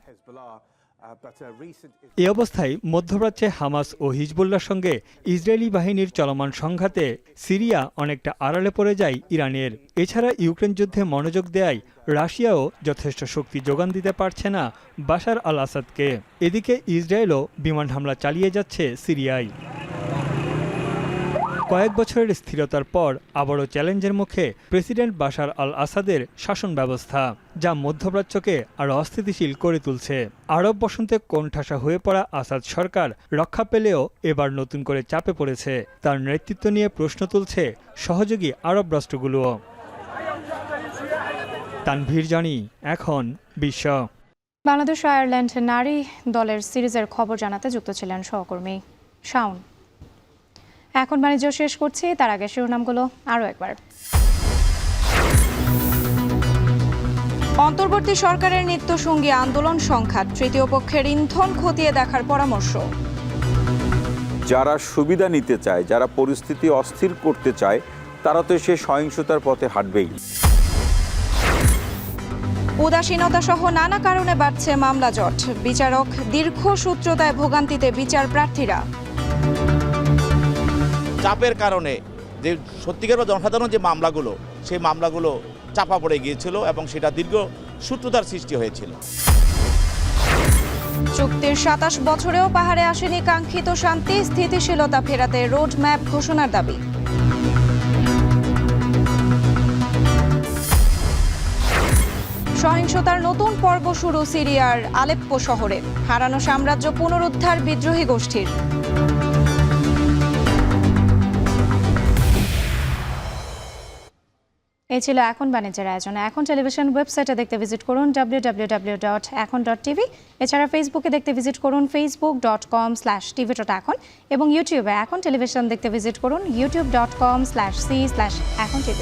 এ অবস্থায় মধ্যপ্রাচ্যে হামাস ও হিজবুল্লাহর সঙ্গে ইসরায়েলি বাহিনীর চলমান সংঘাতে সিরিয়া অনেকটা আড়ালে পড়ে যায় ইরানের। এছাড়া ইউক্রেন যুদ্ধে মনোযোগ দেয় রাশিয়াও যথেষ্ট শক্তি যোগান দিতে পারছে না বাশার আল আসাদকে। এদিকে ইসরায়েলও বিমান হামলা চালিয়ে যাচ্ছে সিরিয়ায়। কয়েক বছরের স্থিরতার পর আবারও চ্যালেঞ্জের মুখে প্রেসিডেন্ট বাশার আল আসাদের শাসন ব্যবস্থা, যা মধ্যপ্রাচ্যকে আরও অস্থিতিশীল করে তুলছে। আরব বসন্তে কোণঠাসা হয়ে পড়া আসাদ সরকার রক্ষা পেলেও এবার নতুন করে চাপে পড়েছে। তার নেতৃত্ব নিয়ে প্রশ্ন তুলছে সহযোগী আরব রাষ্ট্রগুলোও। তানভীর জানি, এখন বিশ্ব। বাংলাদেশ আয়ারল্যান্ড নারী দলের সিরিজের খবর জানাতে যুক্ত ছিলেন সহকর্মী শাওন। এখন বাণিজ্য শেষ করছি, তার আগে শিরোনামগুলো আরও একবার। অন্তর্বর্তী সরকারের নিত্যসঙ্গী আন্দোলন সংঘাত, তৃতীয় পক্ষের ইন্ধন খতিয়ে দেখার পরামর্শ। যারা সুবিধা নিতে চায়, যারা পরিস্থিতি অস্থির করতে চায়, তারা তো সে সহিংসতার পথে হাঁটবেই। উদাসীনতা সহ নানা কারণে বাড়ছে মামলা জট, বিচারক দীর্ঘসূত্রতায় ভোগান্তিতে বিচার প্রার্থীরা। চাপের কারণে যে সত্যিকার জনসাধারণ যে মামলাগুলো, সেই মামলাগুলো চাপা পড়ে গিয়েছিল এবং সেটা দীর্ঘ সূত্রতার সৃষ্টি হয়েছিল। চুক্তির 27 বছরেও পাহাড়ে আসেনি কাঙ্ক্ষিত শান্তি, স্থিতিশীলতা ফেরাতে রোড ম্যাপ ঘোষণার দাবি। সহিংসতার নতুন পর্ব শুরু সিরিয়ার আলেপ্পো শহরে, হারানো সাম্রাজ্য পুনরুদ্ধার বিদ্রোহী গোষ্ঠীর। এই ছিল এখন বাণিজ্যের আয়োজনে। এখন টেলিভিশন ওয়েবসাইটে দেখতে ভিজিট করুন www.ekon.tv। এছাড়া ফেসবুকে দেখতে ভিজিট করুন facebook.com/tv.ekon এবং ইউটিউবে এখন টেলিভিশন দেখতে ভিজিট করুন youtube.com/c/ekontv।